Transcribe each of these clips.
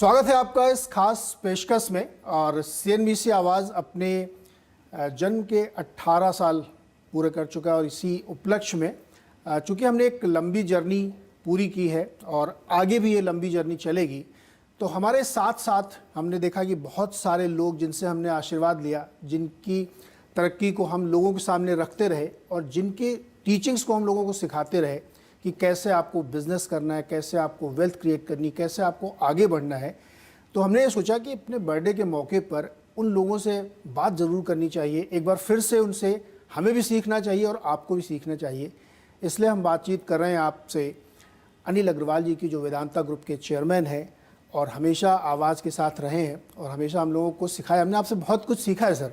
स्वागत है आपका इस खास पेशकश में। और सीएनबीसी आवाज़ अपने जन्म के 18 साल पूरे कर चुका है और इसी उपलक्ष्य में चूँकि हमने एक लंबी जर्नी पूरी की है और आगे भी ये लंबी जर्नी चलेगी, तो हमारे साथ साथ हमने देखा कि बहुत सारे लोग जिनसे हमने आशीर्वाद लिया, जिनकी तरक्की को हम लोगों के सामने रखते रहे और जिनके टीचिंग्स को हम लोगों को सिखाते रहे कि कैसे आपको बिज़नेस करना है, कैसे आपको वेल्थ क्रिएट करनी, कैसे आपको आगे बढ़ना है। तो हमने ये सोचा कि अपने बर्थडे के मौके पर उन लोगों से बात ज़रूर करनी चाहिए, एक बार फिर से उनसे हमें भी सीखना चाहिए और आपको भी सीखना चाहिए। इसलिए हम बातचीत कर रहे हैं आपसे अनिल अग्रवाल जी की, जो वेदांता ग्रुप के चेयरमैन हैं और हमेशा आवाज़ के साथ रहे हैं और हमेशा हम लोगों को सिखाया। हमने आपसे बहुत कुछ सीखा है सर,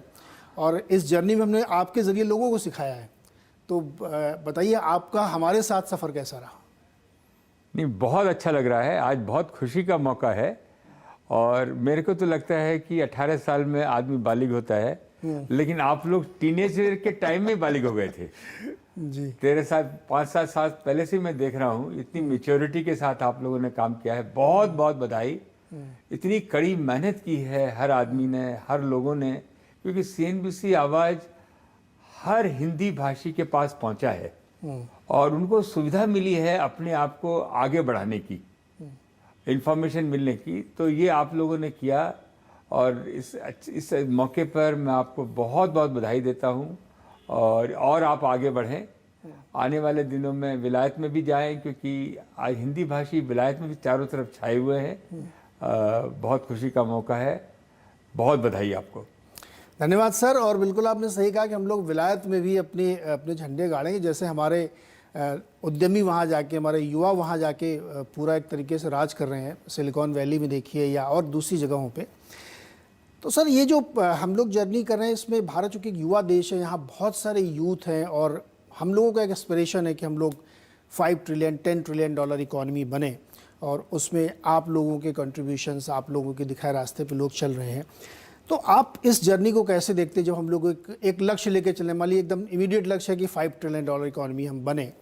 और इस जर्नी में हमने आपके ज़रिए लोगों को सिखाया है। तो बताइए आपका हमारे साथ सफ़र कैसा रहा? नहीं, बहुत अच्छा लग रहा है। आज बहुत खुशी का मौका है और मेरे को तो लगता है कि 18 साल में आदमी बालिग होता है, लेकिन आप लोग टीनेजर के टाइम में बालिग हो गए थे जी। तेरे साथ 5-7 साल पहले से मैं देख रहा हूँ, इतनी मैच्योरिटी के साथ आप लोगों ने काम किया है। बहुत बहुत बधाई। इतनी कड़ी मेहनत की है हर आदमी ने, हर लोगों ने, क्योंकि सीएनबीसी आवाज़ हर हिंदी भाषी के पास पहुंचा है और उनको सुविधा मिली है अपने आप को आगे बढ़ाने की, इंफॉर्मेशन मिलने की। तो ये आप लोगों ने किया और इस मौके पर मैं आपको बहुत बहुत बधाई देता हूं। और आप आगे बढ़ें, आने वाले दिनों में विलायत में भी जाएं, क्योंकि आज हिंदी भाषी विलायत में भी चारों तरफ छाए हुए हैं। बहुत खुशी का मौका है। बहुत बधाई आपको। धन्यवाद सर। और बिल्कुल आपने सही कहा कि हम लोग विलायत में भी अपने झंडे गाड़ेंगे। जैसे हमारे उद्यमी वहाँ जाके, हमारे युवा वहाँ जाके पूरा एक तरीके से राज कर रहे हैं, सिलिकॉन वैली में देखिए या और दूसरी जगहों पे। तो सर ये जो हम लोग जर्नी कर रहे हैं, इसमें भारत चूँकि एक युवा देश है, यहाँ बहुत सारे यूथ हैं और हम लोगों का एक एस्पिरेशन है कि हम लोग 5 ट्रिलियन 10 ट्रिलियन डॉलर इकॉनमी बने, और उसमें आप लोगों के कंट्रीब्यूशंस, आप लोगों के दिखाए रास्ते पे लोग चल रहे हैं। तो आप इस जर्नी को कैसे देखते हैं जब हम लोग एक लक्ष्य लेके चलें? मान लीजिए एकदम इमीडिएट लक्ष्य है कि 5 ट्रिलियन डॉलर इकॉनमी हम बने,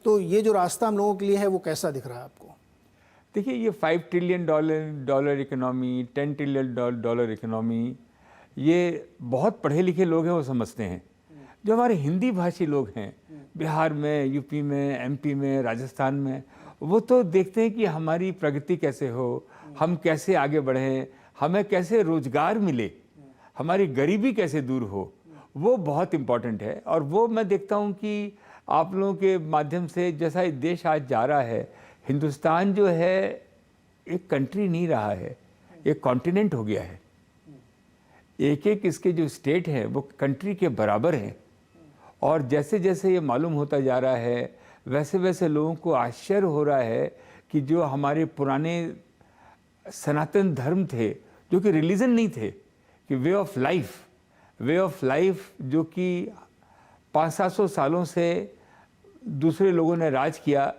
तो ये जो रास्ता हम लोगों के लिए है वो कैसा दिख रहा है आपको? देखिए, ये 5 trillion dollar economy, 10 trillion dollar economy, ये बहुत पढ़े लिखे लोग हैं वो समझते हैं। जो हमारे हिंदी भाषी लोग हैं बिहार में, यूपी में, एमपी में, राजस्थान में, वो तो देखते हैं कि हमारी प्रगति कैसे हो, हम कैसे आगे बढ़ें, हमें कैसे रोजगार मिले, हमारी गरीबी कैसे दूर हो। वो बहुत इम्पॉर्टेंट है। और वो मैं देखता हूँ कि आप लोगों के माध्यम से जैसा ये देश आज जा रहा है, हिंदुस्तान जो है एक कंट्री नहीं रहा है, एक कॉन्टिनेंट हो गया है। एक एक इसके जो स्टेट हैं वो कंट्री के बराबर हैं। और जैसे जैसे ये मालूम होता जा रहा है, वैसे वैसे लोगों को आश्चर्य हो रहा है कि जो हमारे पुराने सनातन धर्म थे, जो कि रिलीजन नहीं थे, कि वे ऑफ लाइफ जो कि 500-700 सालों से दूसरे लोगों ने राज किया,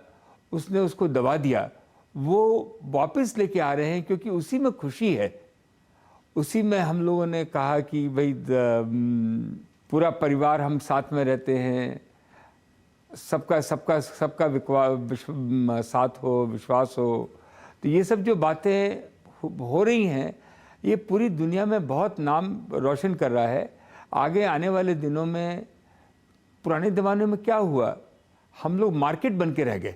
उसने उसको दबा दिया, वो वापस लेके आ रहे हैं, क्योंकि उसी में खुशी है। उसी में हम लोगों ने कहा कि भाई पूरा परिवार हम साथ में रहते हैं, सबका साथ हो, विश्वास हो। तो ये सब जो बातें हो रही हैं, ये पूरी दुनिया में बहुत नाम रोशन कर रहा है। आगे आने वाले दिनों में, पुराने ज़माने में क्या हुआ, हम लोग मार्केट बन के रह गए।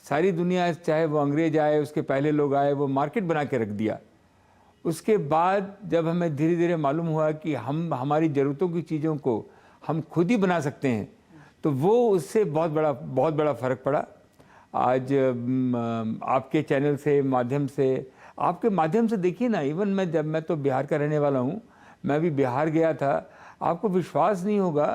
सारी दुनिया, चाहे वो अंग्रेज आए, उसके पहले लोग आए, वो मार्केट बना के रख दिया। उसके बाद जब हमें धीरे धीरे मालूम हुआ कि हम हमारी ज़रूरतों की चीज़ों को हम खुद ही बना सकते हैं, तो वो उससे बहुत बड़ा फ़र्क पड़ा। आज आपके चैनल से, आपके माध्यम से देखिए ना, इवन मैं तो बिहार का रहने वाला हूँ, मैं भी बिहार गया था। आपको विश्वास नहीं होगा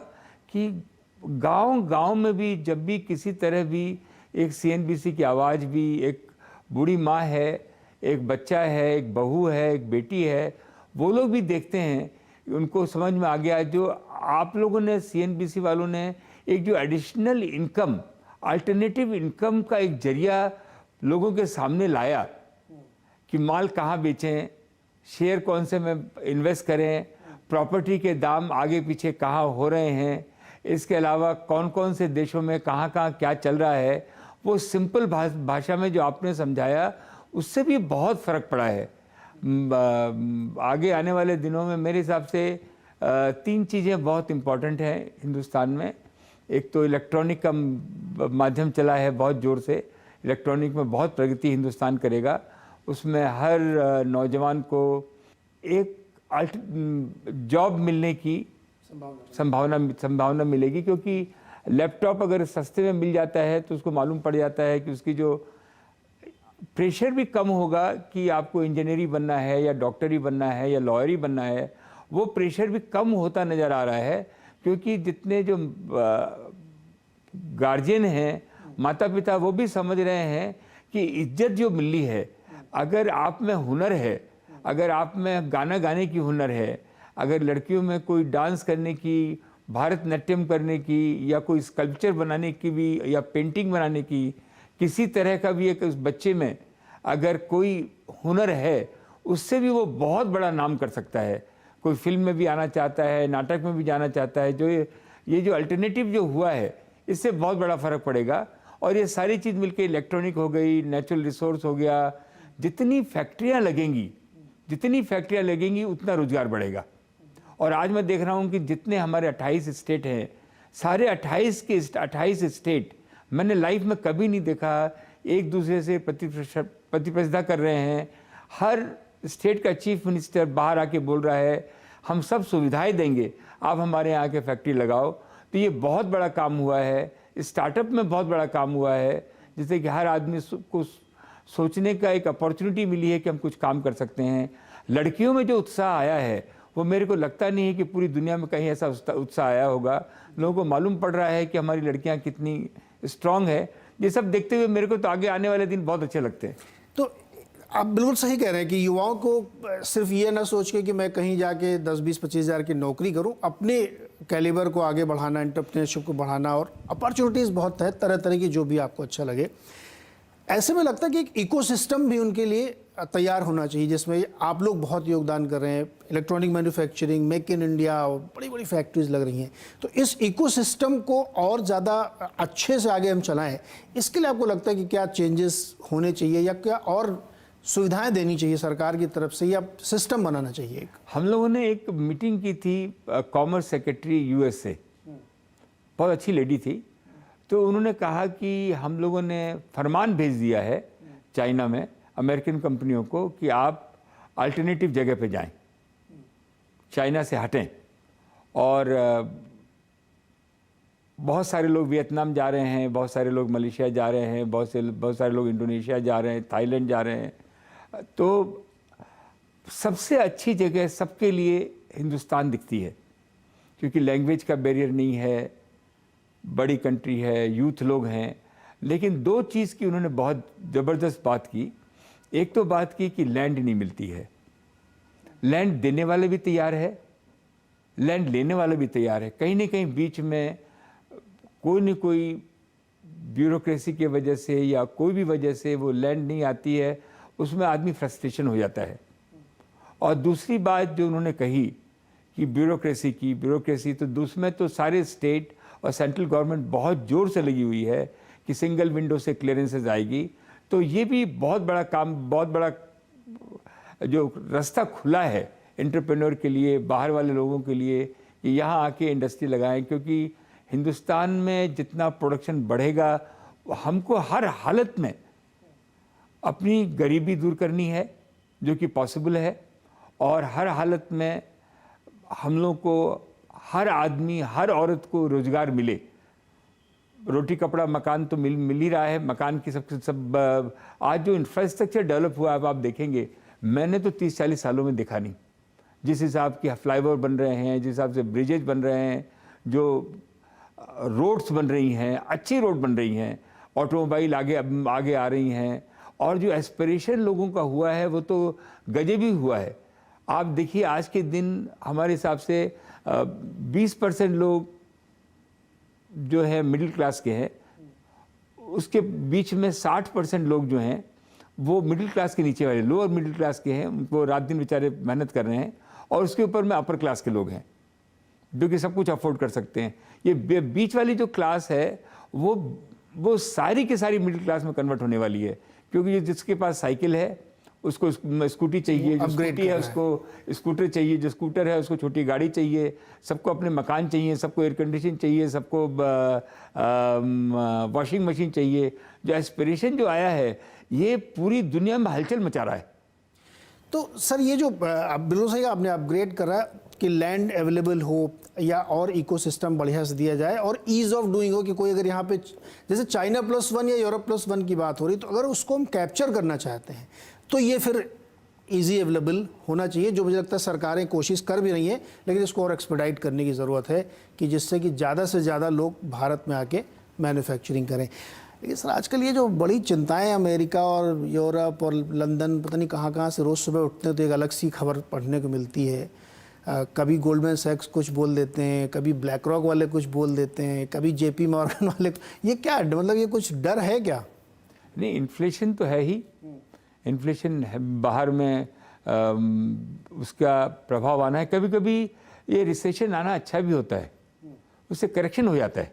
कि गांव में भी जब भी किसी तरह भी एक सीएनबीसी की आवाज़ भी, एक बूढ़ी माँ है, एक बच्चा है, एक बहू है, एक बेटी है, वो लोग भी देखते हैं, उनको समझ में आ गया। जो आप लोगों ने, सीएनबीसी वालों ने, एक जो एडिशनल इनकम, अल्टरनेटिव इनकम का एक जरिया लोगों के सामने लाया कि माल कहाँ बेचें, शेयर कौन से में इन्वेस्ट करें, प्रॉपर्टी के दाम आगे पीछे कहाँ हो रहे हैं, इसके अलावा कौन कौन से देशों में कहाँ क्या चल रहा है, वो सिंपल भाषा में जो आपने समझाया, उससे भी बहुत फ़र्क पड़ा है। आगे आने वाले दिनों में मेरे हिसाब से 3 चीज़ें बहुत इम्पॉर्टेंट हैं हिंदुस्तान में। एक तो इलेक्ट्रॉनिक का माध्यम चला है बहुत ज़ोर से, इलेक्ट्रॉनिक में बहुत प्रगति हिंदुस्तान करेगा। उसमें हर नौजवान को एक जॉब मिलने की संभावना मिलेगी, क्योंकि लैपटॉप अगर सस्ते में मिल जाता है तो उसको मालूम पड़ जाता है कि उसकी जो प्रेशर भी कम होगा कि आपको इंजीनियरिंग बनना है या डॉक्टर ही बनना है या लॉयर ही बनना है, वो प्रेशर भी कम होता नज़र आ रहा है। क्योंकि जितने जो गार्जियन हैं, माता पिता, वो भी समझ रहे हैं कि इज्जत जो मिली है, अगर आप में हुनर है, अगर आप में गाना गाने की हुनर है, अगर लड़कियों में कोई डांस करने की, भारतनाट्यम करने की, या कोई स्कल्पचर बनाने की भी, या पेंटिंग बनाने की, किसी तरह का भी एक उस बच्चे में अगर कोई हुनर है, उससे भी वो बहुत बड़ा नाम कर सकता है। कोई फिल्म में भी आना चाहता है, नाटक में भी जाना चाहता है। जो ये जो अल्टरनेटिव जो हुआ है, इससे बहुत बड़ा फ़र्क पड़ेगा। और ये सारी चीज़ मिलकर इलेक्ट्रॉनिक हो गई, नेचुरल रिसोर्स हो गया, जितनी फैक्ट्रियाँ लगेंगी उतना रोजगार बढ़ेगा। और आज मैं देख रहा हूँ कि जितने हमारे 28 स्टेट हैं, सारे 28 स्टेट मैंने लाइफ में कभी नहीं देखा एक दूसरे से प्रतिस्पर्धा कर रहे हैं। हर स्टेट का चीफ मिनिस्टर बाहर आके बोल रहा है, हम सब सुविधाएं देंगे, आप हमारे यहाँ के फैक्ट्री लगाओ। तो ये बहुत बड़ा काम हुआ है। स्टार्टअप में बहुत बड़ा काम हुआ है, जिससे कि हर आदमी को सोचने का एक अपॉर्चुनिटी मिली है कि हम कुछ काम कर सकते हैं। लड़कियों में जो उत्साह आया है, वो मेरे को लगता नहीं है कि पूरी दुनिया में कहीं ऐसा उत्साह आया होगा। लोगों को मालूम पड़ रहा है कि हमारी लड़कियां कितनी स्ट्रांग है। ये सब देखते हुए मेरे को तो आगे आने वाले दिन बहुत अच्छे लगते हैं। तो आप बिल्कुल सही कह रहे हैं कि युवाओं को सिर्फ ये ना सोच के कि मैं कहीं जाके 10-20-25 हज़ार की नौकरी करूं, अपने कैलिबर को आगे बढ़ाना, एंटरप्रेन्योरशिप को बढ़ाना, और अपॉर्चुनिटीज़ बहुत है तरह तरह की, जो भी आपको अच्छा लगे। ऐसे में लगता है कि एक इकोसिस्टम भी उनके लिए तैयार होना चाहिए, जिसमें आप लोग बहुत योगदान कर रहे हैं। Electronic manufacturing, make in India, और बड़ी बड़ी फैक्ट्रीज लग रही हैं। तो इस इकोसिस्टम को और ज़्यादा अच्छे से आगे हम चलाएं, इसके लिए आपको लगता है कि क्या चेंजेस होने चाहिए, या क्या और सुविधाएं देनी चाहिए सरकार की तरफ से, या सिस्टम बनाना चाहिए? हम लोगों ने एक मीटिंग की थी, कॉमर्स सेक्रेटरी USA, बहुत अच्छी लेडी थी। तो उन्होंने कहा कि हम लोगों ने फरमान भेज दिया है चाइना में अमेरिकन कंपनियों को कि आप अल्टरनेटिव जगह पे जाएं, चाइना से हटें। और बहुत सारे लोग वियतनाम जा रहे हैं, बहुत सारे लोग मलेशिया जा रहे हैं, बहुत सारे लोग इंडोनेशिया जा रहे हैं, थाईलैंड जा रहे हैं। तो सबसे अच्छी जगह सबके लिए हिंदुस्तान दिखती है, क्योंकि लैंग्वेज का बैरियर नहीं है, बड़ी कंट्री है, यूथ लोग हैं। लेकिन 2 चीज़ की उन्होंने बहुत ज़बरदस्त बात की। एक तो बात की कि लैंड नहीं मिलती है, लैंड देने वाले भी तैयार है, लैंड लेने वाले भी तैयार है। कहीं ना कहीं बीच में कोई न कोई ब्यूरोक्रेसी की वजह से या कोई भी वजह से वो लैंड नहीं आती है, उसमें आदमी फ्रस्ट्रेशन हो जाता है। और दूसरी बात जो उन्होंने कही कि ब्यूरोक्रेसी, तो उसमें तो सारे स्टेट और सेंट्रल गवर्नमेंट बहुत ज़ोर से लगी हुई है कि सिंगल विंडो से क्लियरेंसेज आएगी। तो ये भी बहुत बड़ा काम, बहुत बड़ा जो रास्ता खुला है एंटरप्रेन्योर के लिए, बाहर वाले लोगों के लिए, कि यहाँ आके इंडस्ट्री लगाएं। क्योंकि हिंदुस्तान में जितना प्रोडक्शन बढ़ेगा, हमको हर हालत में अपनी गरीबी दूर करनी है, जो कि पॉसिबल है। और हर हालत में हम लोग को, हर आदमी, हर औरत को रोज़गार मिले। रोटी कपड़ा मकान तो मिल ही रहा है। मकान की सब आज जो इंफ्रास्ट्रक्चर डेवलप हुआ है, आप देखेंगे, मैंने तो 30-40 सालों में देखा नहीं। जिस हिसाब की फ्लाईओवर बन रहे हैं, जिस हिसाब से ब्रिजेज बन रहे हैं, जो रोड्स बन रही हैं, अच्छी रोड बन रही हैं, ऑटोमोबाइल आगे आ रही हैं, और जो एस्पिरेशन लोगों का हुआ है वो तो गजबी हुआ है। आप देखिए, आज के दिन हमारे हिसाब से 20% लोग जो है मिडिल क्लास के हैं, उसके बीच में 60% लोग जो हैं वो मिडिल क्लास के नीचे वाले, लोअर मिडिल क्लास के हैं। उनको रात दिन बेचारे मेहनत कर रहे हैं। और उसके ऊपर में अपर क्लास के लोग हैं, जो कि सब कुछ अफोर्ड कर सकते हैं। ये बीच वाली जो क्लास है वो सारी की सारी मिडिल क्लास में कन्वर्ट होने वाली है, क्योंकि ये जिसके पास साइकिल है उसको स्कूटी चाहिए, जो upgrade स्कूटी है कर रहा है। उसको स्कूटर चाहिए, जो स्कूटर है उसको छोटी गाड़ी चाहिए, सबको अपने मकान चाहिए, सबको एयर कंडीशन चाहिए, सबको वॉशिंग मशीन चाहिए। जो एस्पिरेशन जो आया है ये पूरी दुनिया में हलचल मचा रहा है। तो सर ये जो आप बिल्कुल सही आपने अपग्रेड करा कि लैंड अवेलेबल हो या और इकोसिस्टम बढ़िया से दिया जाए और ईज ऑफ डूइंग हो कि कोई अगर यहाँ पे जैसे चाइना +1 या यूरोप +1 की बात हो रही, तो अगर उसको हम कैप्चर करना चाहते हैं तो ये फिर इजी अवेलेबल होना चाहिए, जो मुझे लगता है सरकारें कोशिश कर भी रही हैं, लेकिन इसको और एक्सपेडाइट करने की ज़रूरत है कि जिससे कि ज़्यादा से ज़्यादा लोग भारत में आके मैन्युफैक्चरिंग करें। लेकिन सर आजकल ये जो बड़ी चिंताएं अमेरिका और यूरोप और लंदन पता नहीं कहाँ से रोज़ सुबह उठते हैं तो एक अलग सी खबर पढ़ने को मिलती है। कभी गोल्डमैन सैक्स कुछ बोल देते हैं, कभी ब्लैक रॉक वाले कुछ बोल देते हैं, कभी JP मॉर्गन वाले, ये क्या मतलब ये कुछ डर है क्या? नहीं, इन्फ्लेशन तो है ही, इन्फ्लेशन है, बाहर में उसका प्रभाव आना है। कभी कभी ये रिसेशन आना अच्छा भी होता है, उससे करेक्शन हो जाता है,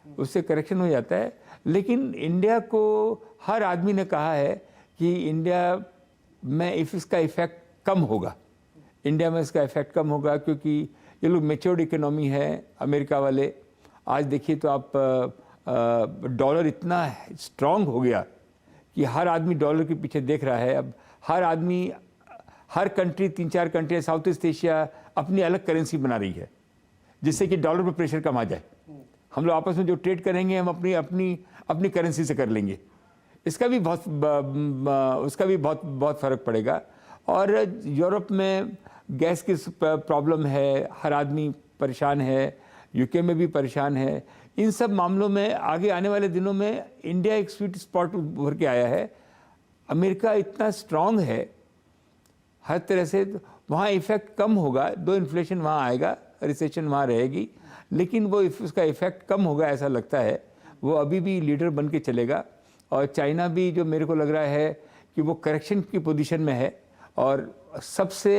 उससे करेक्शन हो जाता है। लेकिन इंडिया को हर आदमी ने कहा है कि इंडिया में इसका इफेक्ट कम होगा, इंडिया में इसका इफेक्ट कम होगा, क्योंकि ये लोग मेच्योर्ड इकोनॉमी है अमेरिका वाले। आज देखिए तो आप डॉलर इतना स्ट्रांग हो गया कि हर आदमी डॉलर के पीछे देख रहा है। अब हर आदमी, हर country, 3-4 country South East Asia अपनी अलग करेंसी बना रही है, जिससे कि डॉलर पर प्रेशर कम आ जाए। हम लोग आपस में जो ट्रेड करेंगे हम अपनी करेंसी से कर लेंगे, इसका भी बहुत फ़र्क पड़ेगा। और यूरोप में गैस की प्रॉब्लम है, हर आदमी परेशान है, यूके में भी परेशान है। इन सब मामलों में आगे आने वाले दिनों में इंडिया एक स्वीट स्पॉट उभर के आया है। अमेरिका इतना स्ट्रांग है हर तरह से, वहाँ इफ़ेक्ट कम होगा, दो इन्फ्लेशन वहाँ आएगा, रिसेशन वहाँ रहेगी, लेकिन वो उसका इफ़ेक्ट कम होगा ऐसा लगता है। वो अभी भी लीडर बन के चलेगा। और चाइना भी, जो मेरे को लग रहा है कि वो करेक्शन की पोजीशन में है और सबसे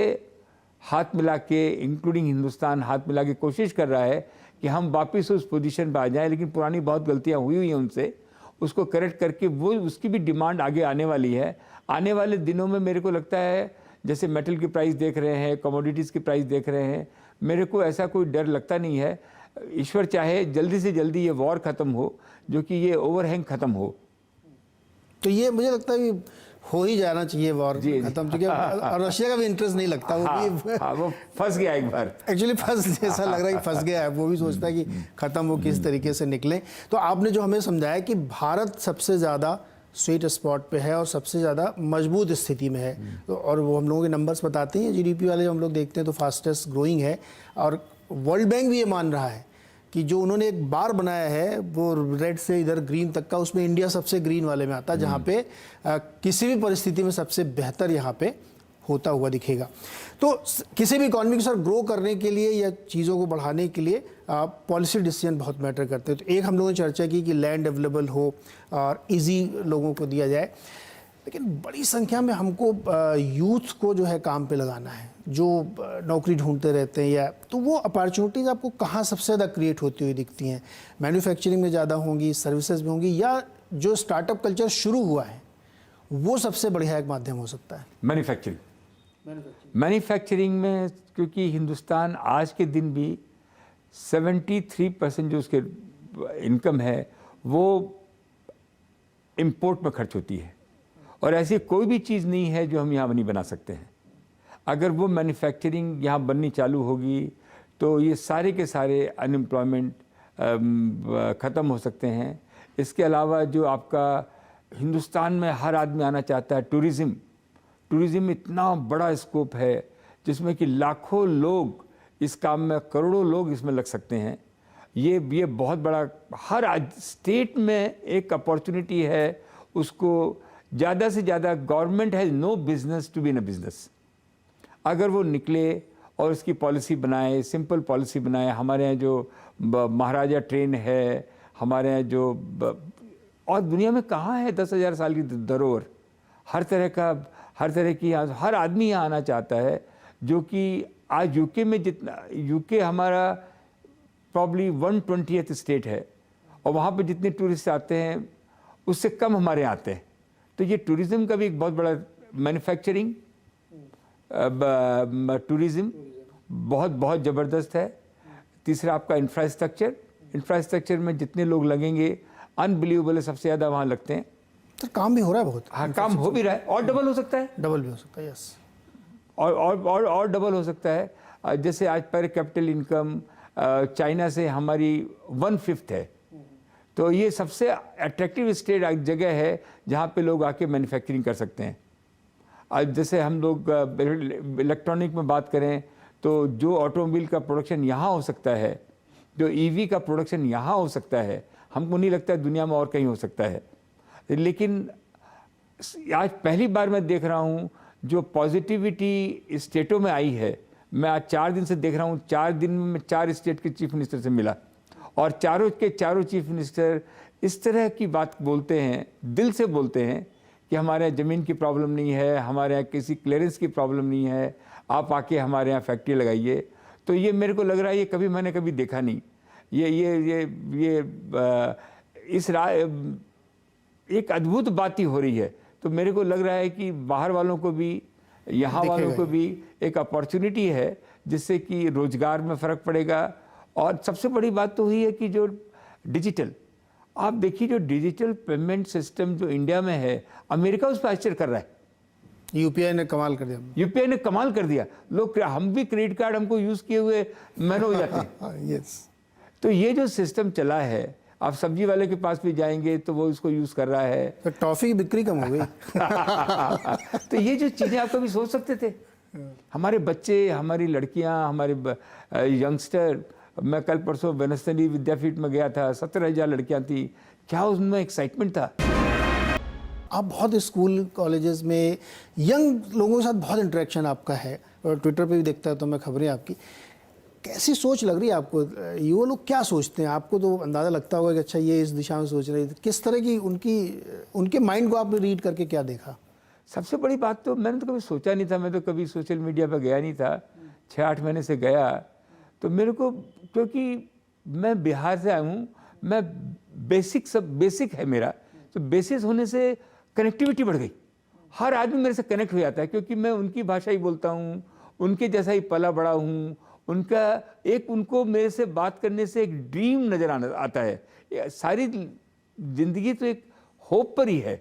हाथ मिला के, इंक्लूडिंग हिंदुस्तान, हाथ मिला के कोशिश कर रहा है कि हम वापस उस पोजीशन पर आ जाएं। लेकिन पुरानी बहुत गलतियां हुई हैं उनसे, उसको करेक्ट करके वो उसकी भी डिमांड आगे आने वाली है। आने वाले दिनों में मेरे को लगता है, जैसे मेटल की प्राइस देख रहे हैं, कमोडिटीज़ की प्राइस देख रहे हैं, मेरे को ऐसा कोई डर लगता नहीं है। ईश्वर चाहे जल्दी से जल्दी ये वॉर ख़त्म हो, जो कि ये ओवरहैंग ख़त्म हो। तो ये मुझे लगता है कि हो ही जाना चाहिए वॉर खत्म, क्योंकि और रशिया का भी इंटरेस्ट नहीं लगता, वो फंस गया एक बार, एक्चुअली फंस जैसा लग रहा है कि फंस गया है। वो भी सोचता है कि ख़त्म हो किस तरीके से निकले। तो आपने जो हमें समझाया कि भारत सबसे ज़्यादा स्वीट स्पॉट पे है और सबसे ज़्यादा मजबूत स्थिति में है, तो और वो हम लोगों के नंबर्स बताते हैं, GDP वाले हम लोग देखते हैं तो फास्टेस्ट ग्रोइंग है। और वर्ल्ड बैंक भी ये मान रहा है कि जो उन्होंने एक बार बनाया है वो रेड से इधर ग्रीन तक का, उसमें इंडिया सबसे ग्रीन वाले में आता है, जहाँ पे किसी भी परिस्थिति में सबसे बेहतर यहाँ पे होता हुआ दिखेगा। तो किसी भी इकॉनमी को सर ग्रो करने के लिए या चीज़ों को बढ़ाने के लिए पॉलिसी डिसीजन बहुत मैटर करते हैं। तो एक हम लोगों ने चर्चा की कि लैंड अवेलेबल हो और इजी लोगों को दिया जाए, लेकिन बड़ी संख्या में हमको यूथ को जो है काम पे लगाना है, जो नौकरी ढूंढते रहते हैं, या तो वो अपॉर्चुनिटीज़ आपको कहाँ सबसे ज़्यादा क्रिएट होती हुई दिखती हैं? मैन्युफैक्चरिंग में ज़्यादा होंगी, सर्विसेज में होंगी, या जो स्टार्टअप कल्चर शुरू हुआ है वो सबसे बढ़िया एक माध्यम हो सकता है? मैन्युफैक्चरिंग में, क्योंकि हिंदुस्तान आज के दिन भी 73% जो उसके इनकम है वो इंपोर्ट में खर्च होती है, और ऐसी कोई भी चीज़ नहीं है जो हम यहाँ नहीं बना सकते हैं। अगर वो मैन्युफैक्चरिंग यहाँ बननी चालू होगी तो ये सारे के सारे अनएम्प्लॉयमेंट ख़त्म हो सकते हैं। इसके अलावा जो आपका हिंदुस्तान में हर आदमी आना चाहता है, टूरिज़्म इतना बड़ा स्कोप है जिसमें कि लाखों लोग इस काम में, करोड़ों लोग इसमें लग सकते हैं। ये बहुत बड़ा, हर स्टेट में एक अपॉर्चुनिटी है, उसको ज़्यादा से ज़्यादा government has no business to be in a business. अगर वो निकले और उसकी पॉलिसी बनाए, सिंपल पॉलिसी बनाए। हमारे यहाँ जो महाराजा ट्रेन है, हमारे यहाँ जो और दुनिया में कहाँ है 10,000 साल की धरोहर, हर तरह की, हर आदमी यहाँ आना चाहता है। जो कि आज यूके में जितना, यूके हमारा प्रॉब्ली 120th स्टेट है, और वहाँ पे जितने टूरिस्ट आते हैं उससे कम हमारे यहाँ आते हैं। तो ये टूरिज्म का भी एक बहुत बड़ा, मैन्युफैक्चरिंग, टूरिज्म बहुत बहुत ज़बरदस्त है। तीसरा आपका इंफ्रास्ट्रक्चर में जितने लोग लगेंगे अनबिलीवेबल है, सबसे ज़्यादा वहाँ लगते हैं। सर काम भी हो रहा है बहुत। हाँ, काम हो भी रहा है और डबल हो सकता है, डबल भी हो सकता है, यस। और डबल हो सकता है। जैसे आज पर कैपिटल इनकम चाइना से हमारी 1/5 है, तो ये सबसे अट्रैक्टिव स्टेट जगह है जहाँ पे लोग आके मैन्युफैक्चरिंग कर सकते हैं। आज जैसे हम लोग इलेक्ट्रॉनिक में बात करें तो जो ऑटोमोबाइल का प्रोडक्शन यहाँ हो सकता है, जो ईवी का प्रोडक्शन यहाँ हो सकता है, हमको नहीं लगता है दुनिया में और कहीं हो सकता है। लेकिन आज पहली बार मैं देख रहा हूँ जो पॉजिटिविटी स्टेटों में आई है। मैं आज 4 दिन से देख रहा हूँ, 4 दिन में मैं 4 स्टेट के चीफ मिनिस्टर से मिला और चारों के चारों चीफ मिनिस्टर इस तरह की बात बोलते हैं, दिल से बोलते हैं कि हमारे यहाँ ज़मीन की प्रॉब्लम नहीं है, हमारे यहाँ किसी क्लियरेंस की प्रॉब्लम नहीं है, आप आके हमारे यहाँ फैक्ट्री लगाइए। तो ये मेरे को लग रहा है ये मैंने कभी देखा नहीं। ये एक अद्भुत बात ही हो रही है। तो मेरे को लग रहा है कि बाहर वालों को भी, यहाँ वालों को भी एक अपॉर्चुनिटी है जिससे कि रोजगार में फ़र्क पड़ेगा। और सबसे बड़ी बात तो हुई है कि जो डिजिटल, आप देखिए जो डिजिटल पेमेंट सिस्टम जो इंडिया में है, अमेरिका उस पर आश्चर्य कर रहा है। यूपीआई ने कमाल कर दिया। यूपीआई ने कमाल कर दिया। लोग, हम भी क्रेडिट कार्ड हमको यूज़ किए हुए महीनों हो जाते हैं। यस। तो ये जो सिस्टम चला है, आप सब्जी वाले के पास भी जाएंगे तो वो इसको यूज़ कर रहा है। तो टॉफ़ी की बिक्री कम हो गई। तो ये जो चीज़ें आप कभी सोच सकते थे? हमारे बच्चे, हमारी लड़कियां, हमारे यंगस्टर, मैं कल परसों बनस्थली विद्यापीठ में गया था, 17,000 लड़कियां थी। क्या उनमें एक्साइटमेंट था। आप बहुत स्कूल कॉलेजेस में यंग लोगों के साथ बहुत इंटरेक्शन आपका है, और ट्विटर पे भी देखता है तो मैं खबरें आपकी। कैसी सोच लग रही है आपको? ये लोग क्या सोचते हैं? आपको तो अंदाज़ा लगता होगा कि अच्छा ये इस दिशा में सोच रहे हैं। किस तरह की उनके माइंड को आपने रीड करके क्या देखा? सबसे बड़ी बात तो मैंने तो कभी सोचा नहीं था, मैं तो कभी सोशल मीडिया पर गया नहीं था। 6-8 महीने से गया तो मेरे को, क्योंकि मैं बिहार से आया हूँ, मैं बेसिक है मेरा, तो बेसिस होने से कनेक्टिविटी बढ़ गई। हर आदमी मेरे से कनेक्ट हो जाता है क्योंकि मैं उनकी भाषा ही बोलता हूँ, उनके जैसा ही पला बड़ा हूँ। उनको मेरे से बात करने से एक ड्रीम नज़र आता है। सारी जिंदगी तो एक होप पर ही है।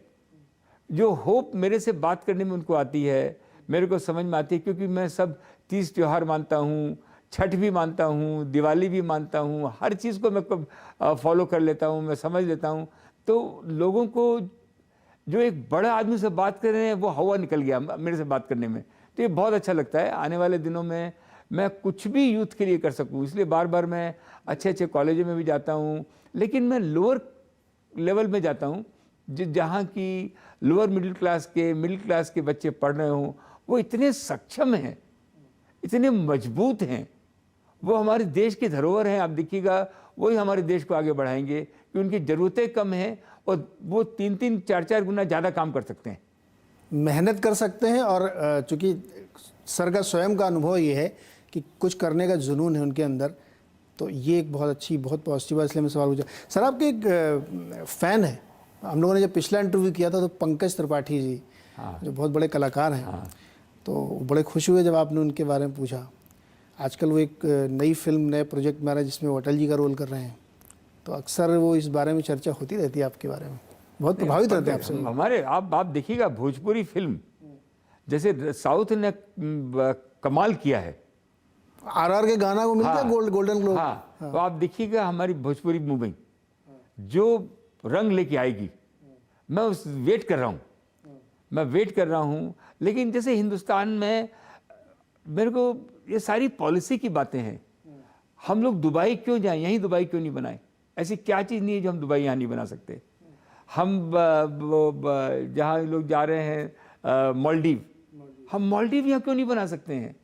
जो होप मेरे से बात करने में उनको आती है, मेरे को समझ में आती है, क्योंकि मैं सब 30 त्यौहार मानता हूँ, छठ भी मानता हूँ, दिवाली भी मानता हूँ, हर चीज़ को मैं फॉलो कर लेता हूँ, मैं समझ लेता हूँ। तो लोगों को जो एक बड़ा आदमी से बात कर रहे हैं वो हवा निकल गया मेरे से बात करने में। तो ये बहुत अच्छा लगता है। आने वाले दिनों में मैं कुछ भी यूथ के लिए कर सकूँ, इसलिए बार बार मैं अच्छे कॉलेजों में भी जाता हूँ, लेकिन मैं लोअर लेवल में जाता हूँ जहाँ की लोअर मिडिल क्लास के बच्चे पढ़ रहे हों। वो इतने सक्षम हैं, इतने मजबूत हैं, वो हमारे देश की धरोहर हैं। आप देखिएगा वही हमारे देश को आगे बढ़ाएंगे कि उनकी ज़रूरतें कम हैं और वो 3-3, 4-4 गुना ज़्यादा काम कर सकते हैं, मेहनत कर सकते हैं। और चूँकि सर का स्वयं का अनुभव ये है कि कुछ करने का जुनून है उनके अंदर, तो ये एक बहुत अच्छी, बहुत पॉजिटिव है। इसलिए मैं सवाल पूछा। सर आपके एक फ़ैन है, हम लोगों ने जब पिछला इंटरव्यू किया था तो पंकज त्रिपाठी जी, जो बहुत बड़े कलाकार हैं, तो बड़े खुश हुए जब आपने उनके बारे में पूछा। आजकल वो एक नई फिल्म, नए प्रोजेक्ट में आ रहा है जिसमें वो अटल जी का रोल कर रहे हैं, तो अक्सर वो इस बारे में चर्चा होती रहती है आपके बारे में, बहुत प्रभावित रहते हैं आपसे हमारे। आप देखिएगा भोजपुरी फिल्म जैसे साउथ ने कमाल किया है। आरआर के गाना को मिल गया गोल्डन ग्लोब। हाँ, तो आप देखिएगा हमारी भोजपुरी मूवी जो रंग लेके आएगी, मैं वेट कर रहा हूँ। लेकिन जैसे हिंदुस्तान में मेरे को ये सारी पॉलिसी की बातें हैं। हम लोग दुबई क्यों जाएं, यहीं दुबई क्यों नहीं बनाएं? ऐसी क्या चीज़ नहीं है जो हम दुबई यहाँ नहीं बना सकते? हम जहाँ लोग जा रहे हैं मालदीव, हम मालदीव यहाँ क्यों नहीं बना सकते हैं?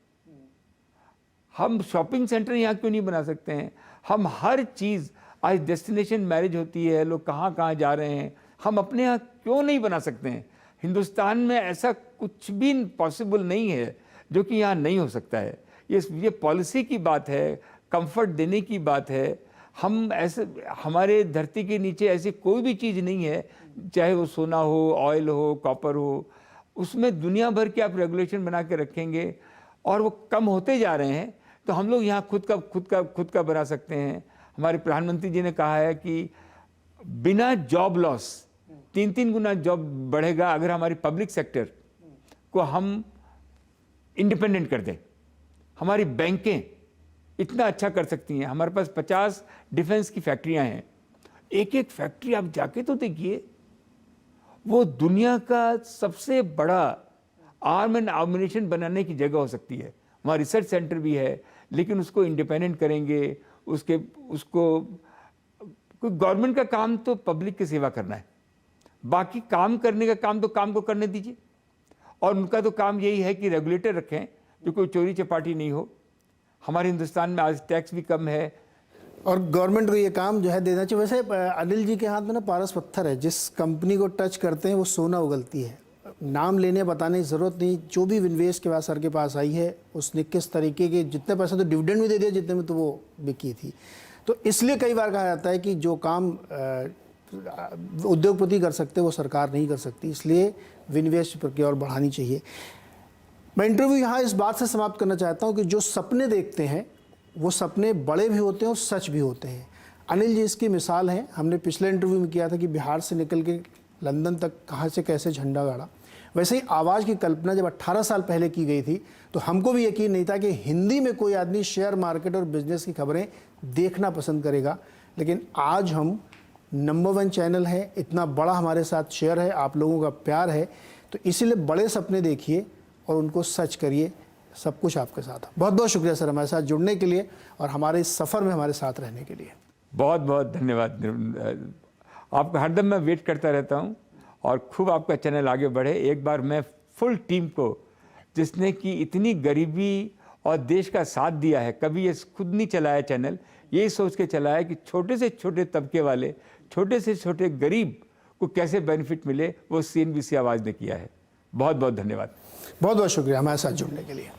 हम शॉपिंग सेंटर यहाँ क्यों नहीं बना सकते हैं? हम हर चीज़, आज डेस्टिनेशन मैरिज होती है, लोग कहाँ कहाँ जा रहे हैं, हम अपने यहाँ क्यों नहीं बना सकते हैं? हिंदुस्तान में ऐसा कुछ भी पॉसिबल नहीं है जो कि यहाँ नहीं हो सकता है। ये पॉलिसी की बात है, कंफर्ट देने की बात है। हम ऐसे, हमारे धरती के नीचे ऐसी कोई भी चीज़ नहीं है, चाहे वो सोना हो, ऑयल हो, कॉपर हो, उसमें दुनिया भर के आप रेगुलेशन बना के रखेंगे और वो कम होते जा रहे हैं, तो हम लोग यहाँ खुद का बना सकते हैं। हमारे प्रधानमंत्री जी ने कहा है कि बिना जॉब लॉस 3 गुना जॉब बढ़ेगा अगर हमारी पब्लिक सेक्टर को हम इंडिपेंडेंट कर दें। हमारी बैंकें इतना अच्छा कर सकती हैं, हमारे पास 50 डिफेंस की फैक्ट्रियां हैं। एक एक फैक्ट्री आप जाके तो देखिए, वो दुनिया का सबसे बड़ा आर्म एंड एम्यूनिशन बनाने की जगह हो सकती है। वहाँ रिसर्च सेंटर भी है, लेकिन उसको इंडिपेंडेंट करेंगे, उसको कोई गवर्नमेंट का काम तो पब्लिक की सेवा करना है, बाकी काम करने का काम तो काम को करने दीजिए। और उनका तो काम यही है कि रेगुलेटर रखें जो कोई चोरी चपाटी नहीं हो। हमारे हिंदुस्तान में आज टैक्स भी कम है और गवर्नमेंट को ये काम जो है देना चाहिए। वैसे अनिल जी के हाथ में ना पारस पत्थर है, जिस कंपनी को टच करते हैं वो सोना उगलती है। नाम लेने बताने की ज़रूरत नहीं, जो भी विनवेश के बाद सर के पास आई है उसने किस तरीके के, जितने पैसे तो डिविडेंड भी दे दिया जितने में तो वो बिकी थी। तो इसलिए कई बार कहा जाता है कि जो काम उद्योगपति कर सकते वो सरकार नहीं कर सकती, इसलिए विनिवेश प्रक्रिया और बढ़ानी चाहिए। मैं इंटरव्यू यहाँ इस बात से समाप्त करना चाहता हूँ कि जो सपने देखते हैं वो सपने बड़े भी होते हैं और सच भी होते हैं। अनिल जी इसकी मिसाल हैं। हमने पिछले इंटरव्यू में किया था कि बिहार से निकल के लंदन तक कहाँ से कैसे झंडा गाड़ा। वैसे ही आवाज़ की कल्पना जब 18 साल पहले की गई थी तो हमको भी यकीन नहीं था कि हिंदी में कोई आदमी शेयर मार्केट और बिजनेस की खबरें देखना पसंद करेगा, लेकिन आज हम नंबर 1 चैनल है, इतना बड़ा हमारे साथ शेयर है, आप लोगों का प्यार है, तो इसीलिए बड़े सपने देखिए और उनको सच करिए। सब कुछ आपके साथ है। बहुत बहुत शुक्रिया सर हमारे साथ जुड़ने के लिए और हमारे इस सफ़र में हमारे साथ रहने के लिए। बहुत बहुत धन्यवाद। आपका हरदम मैं वेट करता रहता हूँ और खूब आपका चैनल आगे बढ़े। एक बार मैं फुल टीम को, जिसने कि इतनी गरीबी और देश का साथ दिया है, कभी ये खुद नहीं चलाया चैनल, यही सोच के चलाया कि छोटे से छोटे तबके वाले, छोटे से छोटे गरीब को कैसे बेनिफिट मिले, वो CNBC आवाज़ ने किया है। बहुत बहुत धन्यवाद। बहुत बहुत शुक्रिया हमारे साथ जुड़ने के लिए।